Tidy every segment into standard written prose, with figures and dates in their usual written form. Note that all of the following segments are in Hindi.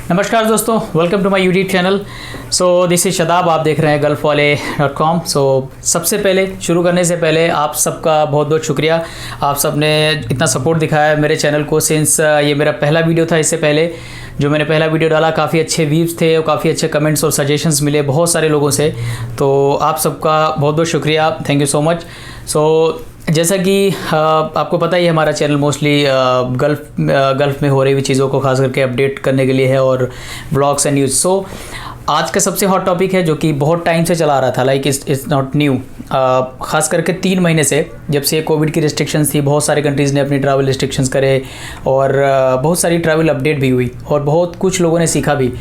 नमस्कार दोस्तों, welcome to my YouTube channel. So this is Shadab, आप देख रहे हैं gulfwale.com। सो सबसे पहले शुरू करने से पहले आप सबका बहुत बहुत शुक्रिया। आप सब ने इतना सपोर्ट दिखाया है मेरे चैनल को सिंस ये मेरा पहला वीडियो था। इससे पहले जो मैंने पहला वीडियो डाला काफ़ी अच्छे व्यूज़ थे और काफ़ी अच्छे कमेंट्स और सजेशंस मिले बहुत सारे लोगों से। तो आप सबका बहुत बहुत शुक्रिया, थैंक यू सो मच। सो जैसा कि आपको पता ही है, हमारा चैनल मोस्टली गल्फ़ में हो रही हुई चीज़ों को खास करके अपडेट करने के लिए है और व्लॉग्स एंड न्यूज़। सो आज का सबसे हॉट टॉपिक है जो कि बहुत टाइम से चला आ रहा था, लाइक इट्स नॉट न्यू। ख़ास करके 3 महीने से जब से कोविड की रिस्ट्रिक्शंस थी, बहुत सारे कंट्रीज़ ने अपनी ट्रैवल रिस्ट्रिक्शंस करे और बहुत सारी ट्रैवल अपडेट भी हुई और बहुत कुछ लोगों ने सीखा भी।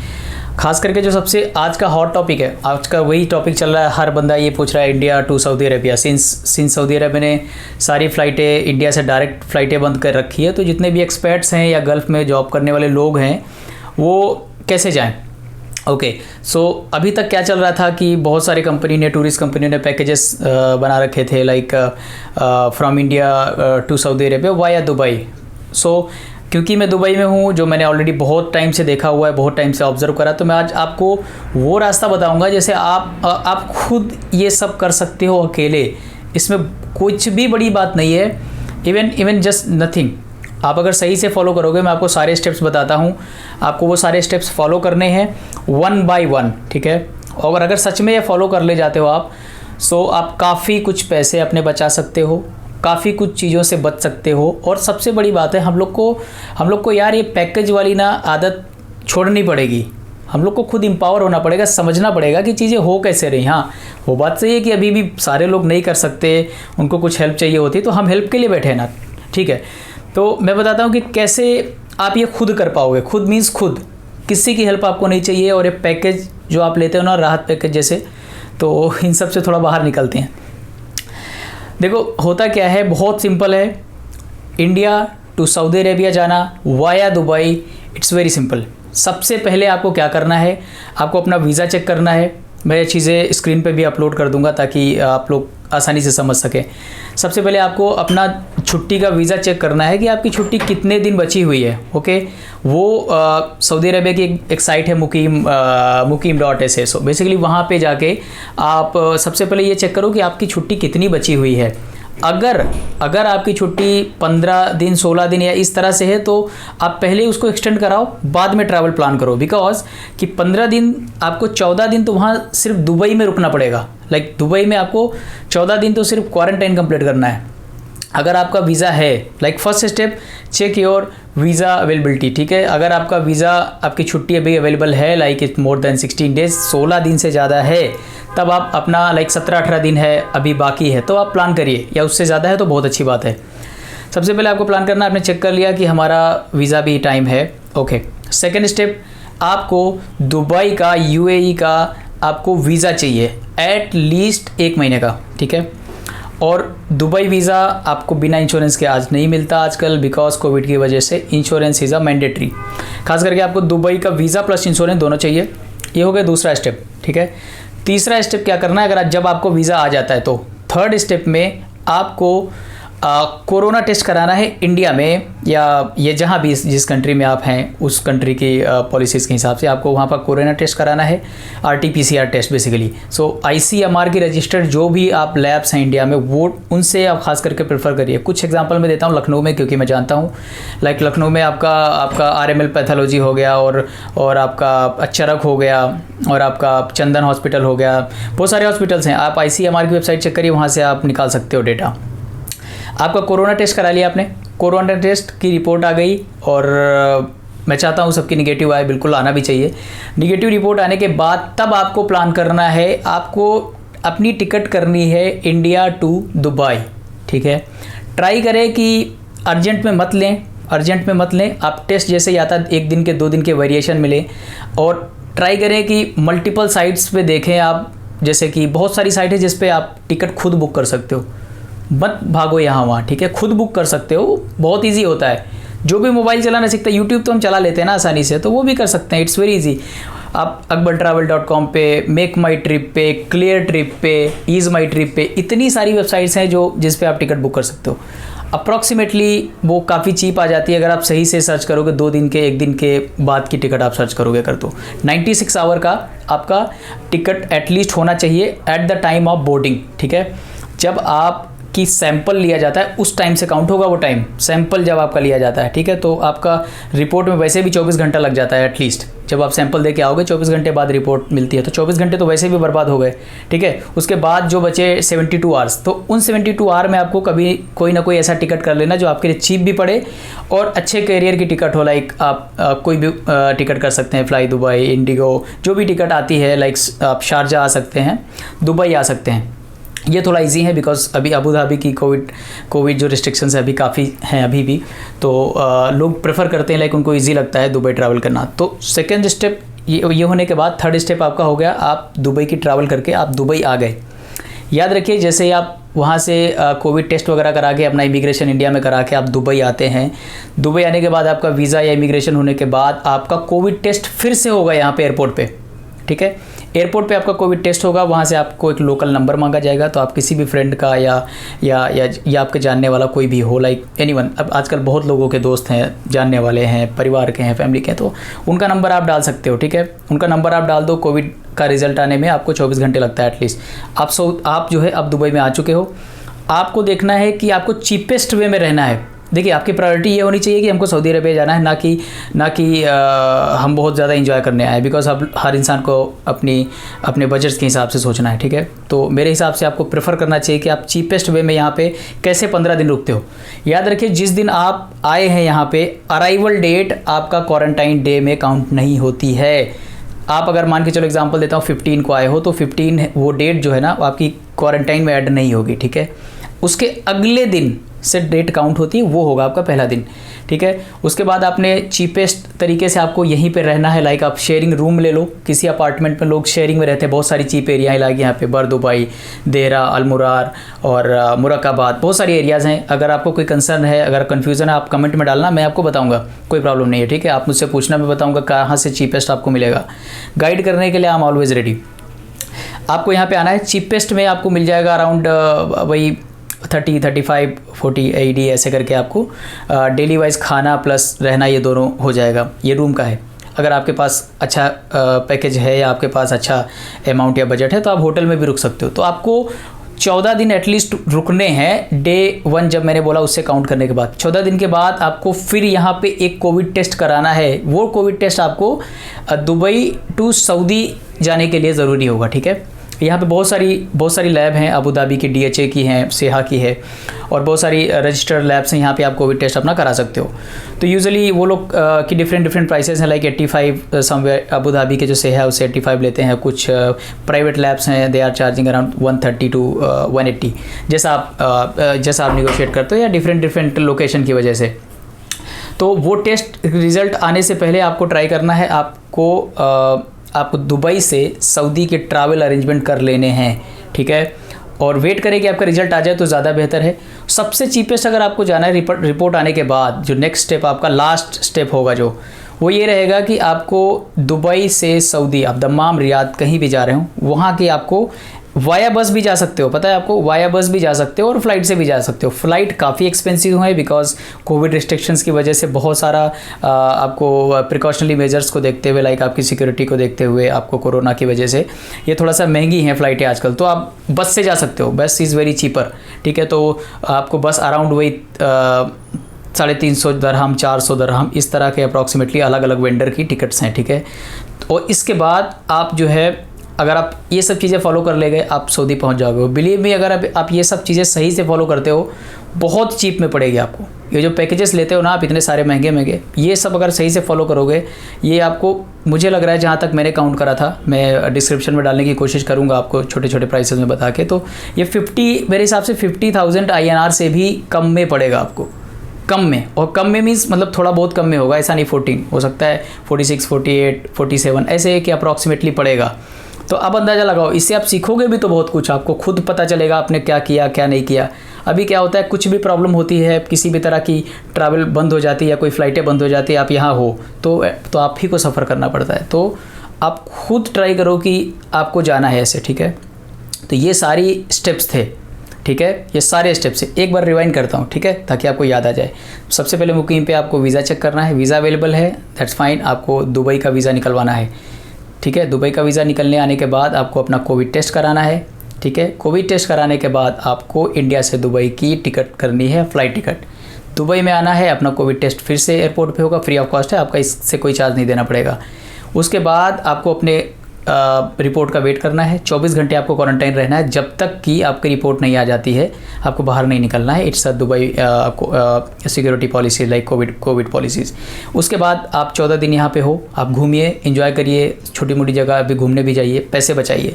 खास करके जो सबसे आज का हॉट टॉपिक है, आज का वही टॉपिक चल रहा है। हर बंदा ये पूछ रहा है India to Saudi Arabia. Since Saudi Arabia ने सारी फ़्लाइटें इंडिया से डायरेक्ट फ़्लाइटें बंद कर रखी है, तो जितने भी एक्सपर्ट्स हैं या गल्फ़ में जॉब करने वाले लोग हैं वो कैसे जाएं। ओके, सो अभी तक क्या चल रहा था कि बहुत सारी कंपनी ने, टूरिस्ट कंपनी ने पैकेजेस बना रखे थे, like from India to Saudi Arabia via Dubai. So क्योंकि मैं दुबई में हूँ, जो मैंने ऑलरेडी बहुत टाइम से देखा हुआ है, बहुत टाइम से ऑब्ज़र्व करा, तो मैं आज आपको वो रास्ता बताऊँगा जैसे आप खुद ये सब कर सकते हो अकेले। इसमें कुछ भी बड़ी बात नहीं है, इवन जस्ट नथिंग। आप अगर सही से फॉलो करोगे, मैं आपको सारे स्टेप्स बताता हूँ, आपको वो सारे स्टेप्स फॉलो करने हैं 1 by 1, ठीक है। और अगर सच में ये फॉलो कर ले जाते हो आप, सो आप काफ़ी कुछ पैसे अपने बचा सकते हो, काफ़ी कुछ चीज़ों से बच सकते हो। और सबसे बड़ी बात है, हम लोग को यार ये पैकेज वाली ना आदत छोड़नी पड़ेगी। हम लोग को खुद एम्पावर होना पड़ेगा, समझना पड़ेगा कि चीज़ें हो कैसे रही। हाँ, वो बात सही है कि अभी भी सारे लोग नहीं कर सकते, उनको कुछ हेल्प चाहिए होती, तो हम हेल्प के लिए बैठे हैं ना, ठीक है। तो मैं बताता हूँ कि कैसे आप ये खुद कर पाओगे। खुद मीन्स खुद, किसी की हेल्प आपको नहीं चाहिए। और ये पैकेज जो आप लेते हो ना, राहत पैकेज जैसे, तो इन सब से थोड़ा बाहर निकलते हैं। देखो होता क्या है, बहुत सिंपल है। इंडिया टू सऊदी अरेबिया जाना via Dubai, it's very simple. सबसे पहले आपको क्या करना है, आपको अपना वीज़ा चेक करना है। मैं ये चीज़ें स्क्रीन पे भी अपलोड कर दूंगा ताकि आप लोग आसानी से समझ सकें। सबसे पहले आपको अपना छुट्टी का वीज़ा चेक करना है कि आपकी छुट्टी कितने दिन बची हुई है। ओके, वो सऊदी अरेबिया की एक साइट है mukim.sa। सो बेसिकली वहाँ पे जाके आप सबसे पहले ये चेक करो कि आपकी छुट्टी कितनी बची हुई है। अगर आपकी छुट्टी 15 दिन 16 दिन या इस तरह से है, तो आप पहले उसको एक्सटेंड कराओ, बाद में ट्रैवल प्लान करो। बिकॉज कि 15 दिन, आपको 14 दिन तो वहाँ सिर्फ दुबई में रुकना पड़ेगा। लाइक दुबई में आपको 14 दिन तो सिर्फ क्वारंटाइन कंप्लीट करना है। अगर आपका वीज़ा है, like first step, check your visa availability, ठीक है। अगर आपका वीज़ा, आपकी छुट्टी अभी अवेलेबल है, like it more than 16 days, 16 दिन से ज़्यादा है, तब आप अपना, लाइक 17-18 दिन है अभी बाकी है, तो आप प्लान करिए। या उससे ज़्यादा है तो बहुत अच्छी बात है। सबसे पहले आपको प्लान करना, आपने चेक कर लिया कि हमारा वीज़ा भी टाइम है। ओके, सेकेंड स्टेप, आपको दुबई का, UAE का आपको वीज़ा चाहिए एट लीस्ट 1 महीने का, ठीक है। और दुबई वीज़ा आपको बिना इंश्योरेंस के आज नहीं मिलता आजकल, बिकॉज कोविड की वजह से इंश्योरेंस इज़ अ मैंडेटरी। खास करके आपको दुबई का वीज़ा प्लस इंश्योरेंस दोनों चाहिए। ये हो गया दूसरा स्टेप, ठीक है। तीसरा स्टेप क्या करना है, अगर जब आपको वीज़ा आ जाता है, तो थर्ड स्टेप में आपको कोरोना टेस्ट कराना है इंडिया में, या ये जहाँ भी जिस कंट्री में आप हैं उस कंट्री की पॉलिसीज़ के हिसाब से आपको वहाँ पर कोरोना टेस्ट कराना है, RT-PCR टेस्ट बेसिकली। सो ICMR की रजिस्टर्ड जो भी आप लैब्स हैं इंडिया में, वो उनसे आप खास करके प्रेफर करिए। कुछ एग्जांपल मैं देता हूँ लखनऊ में, क्योंकि मैं जानता हूँ, लाइक लखनऊ में आपका RML पैथोलॉजी हो गया, और आपका चरक हो गया, और आपका चंदन हॉस्पिटल हो गया। बहुत सारे हॉस्पिटल्स हैं, आप ICMR की वेबसाइट चेक करिए, वहाँ से आप निकाल सकते हो डेटा। आपका कोरोना टेस्ट करा लिया आपने, कोरोना टेस्ट की रिपोर्ट आ गई, और मैं चाहता हूँ सबकी निगेटिव आए, बिल्कुल आना भी चाहिए। निगेटिव रिपोर्ट आने के बाद तब आपको प्लान करना है, आपको अपनी टिकट करनी है इंडिया टू दुबई, ठीक है। ट्राई करें कि अर्जेंट में मत लें, आप टेस्ट जैसे ही आता 1 दिन के 2 दिन के वेरिएशन मिले। और ट्राई करें कि मल्टीपल साइट्स पे देखें आप, जैसे कि बहुत सारी साइट है जिस पे आप टिकट खुद बुक कर सकते हो। मत भागो यहाँ वहाँ, ठीक है, खुद बुक कर सकते हो, बहुत इजी होता है। जो भी मोबाइल चलाना सीखता है, यूट्यूब तो हम चला लेते हैं ना आसानी से, तो वो भी कर सकते हैं, इट्स वेरी इजी। आप akbartravel.com पे, मेक माई ट्रिप पे, क्लियर ट्रिप पे, ईज़ माई ट्रिप पे, इतनी सारी वेबसाइट्स हैं जिस पे आप टिकट बुक कर सकते हो। अप्रॉक्सीमेटली वो काफ़ी चीप आ जाती है। अगर आप सही से सर्च करोगे 2 दिन के 1 दिन के बाद की टिकट आप सर्च करोगे अगर, तो 96 आवर का आपका टिकट एटलीस्ट होना चाहिए at the time of boarding, ठीक है। जब आप की सैंपल लिया जाता है उस टाइम से काउंट होगा वो टाइम, सैंपल जब आपका लिया जाता है, ठीक है। तो आपका रिपोर्ट में वैसे भी 24 घंटा लग जाता है एटलीस्ट। जब आप सैंपल दे के आओगे 24 घंटे बाद रिपोर्ट मिलती है, तो 24 घंटे तो वैसे भी बर्बाद हो गए, ठीक है। उसके बाद जो बचे 72 आवर्स, तो उन 72 आवर में आपको कभी कोई ना कोई ऐसा टिकट कर लेना जो आपके लिए चीप भी पड़े और अच्छे कैरियर की टिकट हो। लाइक आप कोई भी टिकट कर सकते हैं, फ्लाई दुबई, इंडिगो, जो भी टिकट आती है। लाइक आप शारजा आ सकते हैं, दुबई आ सकते हैं। ये थोड़ा इजी है बिकॉज अभी अबू धाबी की कोविड जो रिस्ट्रिक्शंस है अभी काफ़ी हैं अभी भी, तो लोग प्रेफर करते हैं, लाइक उनको इजी लगता है दुबई ट्रैवल करना। तो सेकंड स्टेप ये होने के बाद थर्ड स्टेप आपका हो गया, आप दुबई की ट्रैवल करके आप दुबई आ गए। याद रखिए, जैसे आप वहाँ से कोविड टेस्ट वगैरह करा के अपना इमिग्रेशन इंडिया में करा के आप दुबई आते हैं। दुबई आने के बाद आपका वीज़ा या इमिग्रेशन होने के बाद आपका कोविड टेस्ट फिर से होगा यहाँ पे एयरपोर्ट पे, ठीक है। एयरपोर्ट पे आपका कोविड टेस्ट होगा, वहाँ से आपको एक लोकल नंबर मांगा जाएगा। तो आप किसी भी फ्रेंड का या आपके जानने वाला कोई भी हो, लाइक एनीवन, अब आजकल बहुत लोगों के दोस्त हैं, जानने वाले हैं, परिवार के हैं, फैमिली के हैं, तो उनका नंबर आप डाल सकते हो, ठीक है। उनका नंबर आप डाल दो। कोविड का रिजल्ट आने में आपको 24 घंटे लगता है एटलीस्ट। आप जो है अब दुबई में आ चुके हो। आपको देखना है कि आपको चीपेस्ट वे में रहना है। देखिए, आपकी प्रायोरिटी ये होनी चाहिए कि हमको सऊदी अरबिया जाना है, ना कि हम बहुत ज़्यादा एंजॉय करने आए, बिकॉज अब हर इंसान को अपने बजट के हिसाब से सोचना है, ठीक है। तो मेरे हिसाब से आपको प्रेफर करना चाहिए कि आप चीपेस्ट वे में यहाँ पे कैसे 15 दिन रुकते हो। याद रखिए, जिस दिन आप आए हैं यहाँ पे, अराइवल डेट आपका क्वारंटाइन डे में काउंट नहीं होती है। आप अगर मान के चलो एग्जांपल देता हूँ 15 को आए हो, तो 15 वो डेट जो है ना आपकी क्वारंटाइन में ऐड नहीं होगी, ठीक है। उसके अगले दिन से डेट काउंट होती है, वो होगा आपका पहला दिन, ठीक है। उसके बाद आपने चीपेस्ट तरीके से आपको यहीं पे रहना है। लाइक आप शेयरिंग रूम ले लो, किसी अपार्टमेंट में लोग शेयरिंग में रहते हैं। बहुत सारी चीप एरिया है, लाइक यहाँ पे बरदुबई, देहरा, अलमुरार और मुराकाबाद, बहुत सारी एरियाज़ हैं। अगर आपको कोई कंसर्न है, अगर कन्फ्यूज़न है, आप कमेंट में डालना, मैं आपको बताऊँगा, कोई प्रॉब्लम नहीं है, ठीक है। आप मुझसे पूछना, मैं बताऊँगा कहाँ से चीपेस्ट आपको मिलेगा। गाइड करने के लिए आई एम ऑलवेज़ रेडी। आपको यहाँ पे आना है। चीपेस्ट में आपको मिल जाएगा अराउंड वही 30, 35, 40 AED ऐसे करके आपको डेली वाइज खाना प्लस रहना ये दोनों हो जाएगा। ये रूम का है। अगर आपके पास अच्छा पैकेज है या आपके पास अच्छा अमाउंट या बजट है तो आप होटल में भी रुक सकते हो। तो आपको 14 दिन एटलीस्ट रुकने हैं। डे 1 जब मैंने बोला उससे काउंट करने के बाद 14 दिन के बाद आपको फिर यहाँ पे एक कोविड टेस्ट कराना है। वो कोविड टेस्ट आपको दुबई टू सऊदी जाने के लिए ज़रूरी होगा, ठीक है। यहाँ पे बहुत सारी लैब हैं, अबू धाबी की DHA की हैं, सेहा की है और बहुत सारी रजिस्टर्ड लैब्स हैं। यहाँ पे आप कोविड टेस्ट अपना करा सकते हो। तो यूजुअली वो लोग की डिफरेंट प्राइसेस हैं। लाइक 85 समवेयर अबू धाबी के जो सेहा है उससे 85 लेते हैं। कुछ प्राइवेट लैब्स हैं, they are charging around 130 to 180, जैसा आप निगोशिएट करते हो या डिफरेंट लोकेशन की वजह से। तो वो टेस्ट रिज़ल्ट आने से पहले आपको ट्राई करना है। आपको दुबई से सऊदी के ट्रैवल अरेंजमेंट कर लेने हैं, ठीक है। और वेट करें कि आपका रिजल्ट आ जाए तो ज़्यादा बेहतर है। सबसे चीपेस्ट अगर आपको जाना है रिपोर्ट आने के बाद, जो नेक्स्ट स्टेप आपका लास्ट स्टेप होगा जो वो ये रहेगा कि आपको दुबई से सऊदी, आप दम्माम, रियाद कहीं भी जा रहे हो, वहाँ की आपको वाया बस भी जा सकते हो। पता है आपको, वाया बस भी जा सकते हो और फ्लाइट से भी जा सकते हो। फ्लाइट काफ़ी एक्सपेंसिव है बिकॉज कोविड रिस्ट्रिक्शंस की वजह से बहुत सारा आपको प्रिकॉशनरी मेजर्स को देखते हुए, लाइक आपकी सिक्योरिटी को देखते हुए, आपको कोरोना की वजह से ये थोड़ा सा महंगी हैं फ़्लाइटें आजकल। तो आप बस से जा सकते हो, बस इज़ वेरी चीपर, ठीक है। तो आपको बस अराउंड वही 350 दरहम, 400 दरहम, इस तरह के अप्रॉक्सीमेटली अलग अलग वेंडर की टिकट्स हैं, ठीक है। और इसके बाद आप जो है, अगर आप ये सब चीज़ें फॉलो कर ले गए, आप सऊदी पहुंच जाओगे। बिलीव मी, अगर आप ये सब चीज़ें सही से फॉलो करते हो, बहुत चीप में पड़ेगी आपको। ये जो पैकेजेस लेते हो ना आप, इतने सारे महंगे, ये सब अगर सही से फॉलो करोगे, ये आपको, मुझे लग रहा है जहाँ तक मैंने काउंट करा था, मैं डिस्क्रिप्शन में डालने की कोशिश करूँगा आपको छोटे छोटे प्राइसेस में बता के, तो ये 50, मेरे हिसाब से 50,000 INR से भी कम में पड़ेगा आपको, कम में। और कम में मीन्स मतलब थोड़ा बहुत कम में होगा, ऐसा नहीं 14 हो सकता है, 46, 48, 47 ऐसे कि अप्रॉक्सीमेटली पड़ेगा। तो अब अंदाज़ा लगाओ, इससे आप सीखोगे भी तो बहुत कुछ, आपको खुद पता चलेगा आपने क्या किया क्या नहीं किया। अभी क्या होता है, कुछ भी प्रॉब्लम होती है, किसी भी तरह की ट्रैवल बंद हो जाती है या कोई फ़्लाइटें बंद हो जाती है, आप यहाँ हो तो आप ही को सफ़र करना पड़ता है। तो आप खुद ट्राई करो कि आपको जाना है ऐसे, ठीक है। तो ये सारी स्टेप्स थे ठीक है। ये सारे स्टेप्स से एक बार रिवाइंड करता हूँ, ठीक है, ताकि आपको याद आ जाए। सबसे पहले बुकिंग पे आपको वीज़ा चेक करना है, वीज़ा अवेलेबल है, दैट्स फाइन। आपको दुबई का वीज़ा निकलवाना है, ठीक है। दुबई का वीज़ा निकलने आने के बाद आपको अपना कोविड टेस्ट कराना है, ठीक है। कोविड टेस्ट कराने के बाद आपको इंडिया से दुबई की टिकट करनी है, फ़्लाइट टिकट। दुबई में आना है, अपना कोविड टेस्ट फिर से एयरपोर्ट पे होगा, फ्री ऑफ कॉस्ट है, आपका इससे कोई चार्ज नहीं देना पड़ेगा। उसके बाद आपको अपने रिपोर्ट का वेट करना है। 24 घंटे आपको क्वारंटाइन रहना है, जब तक कि आपकी रिपोर्ट नहीं आ जाती है आपको बाहर नहीं निकलना है। It's a Dubai security policy like Covid policies. उसके बाद आप 14 दिन यहाँ पे हो, आप घूमिए, एंजॉय करिए, छोटी मोटी जगह भी घूमने भी जाइए, पैसे बचाइए,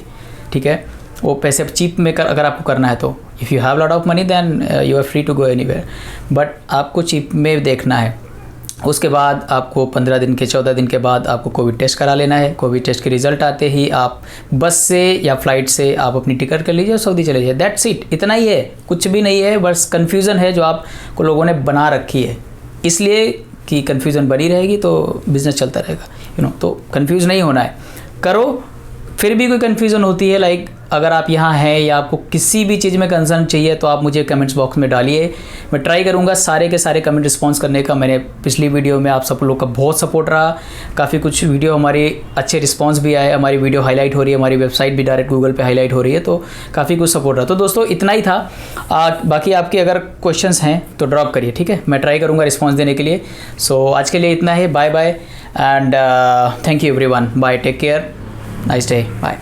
ठीक है। वो पैसे चीप में अगर आपको करना है तो if you have lot of money then you are free to go anywhere, but आपको चीप में देखना है। उसके बाद आपको 14 दिन के बाद आपको कोविड टेस्ट करा लेना है। कोविड टेस्ट के रिज़ल्ट आते ही आप बस से या फ्लाइट से आप अपनी टिकट कर लीजिए और सऊदी चले जाइए। दैट्स इट, इतना ही है, कुछ भी नहीं है। बस कन्फ्यूज़न है जो आपको लोगों ने बना रखी है, इसलिए कि कन्फ्यूज़न बनी रहेगी तो बिज़नेस चलता रहेगा, तो कन्फ्यूज़ नहीं होना है। करो, फिर भी कोई कन्फ्यूज़न होती है, लाइक अगर आप यहाँ हैं या आपको किसी भी चीज़ में कंसर्न चाहिए तो आप मुझे कमेंट्स बॉक्स में डालिए। मैं ट्राई करूँगा सारे के सारे कमेंट रिस्पॉन्स करने का। मैंने पिछली वीडियो में आप सब लोग का बहुत सपोर्ट रहा, काफ़ी कुछ वीडियो हमारे अच्छे रिस्पॉन्स भी आए, हमारी वीडियो हाईलाइट हो रही है, हमारी वेबसाइट भी डायरेक्ट गूगल पे हाईलाइट हो रही है, तो काफ़ी कुछ सपोर्ट रहा। तो दोस्तों इतना ही था। बाकी आपके अगर क्वेश्चंस हैं तो ड्रॉप करिए, ठीक है, मैं ट्राई करूँगा रिस्पॉन्स देने के लिए। सो आज के लिए इतना ही, bye bye and thank you everyone, bye, take care, nice day, bye.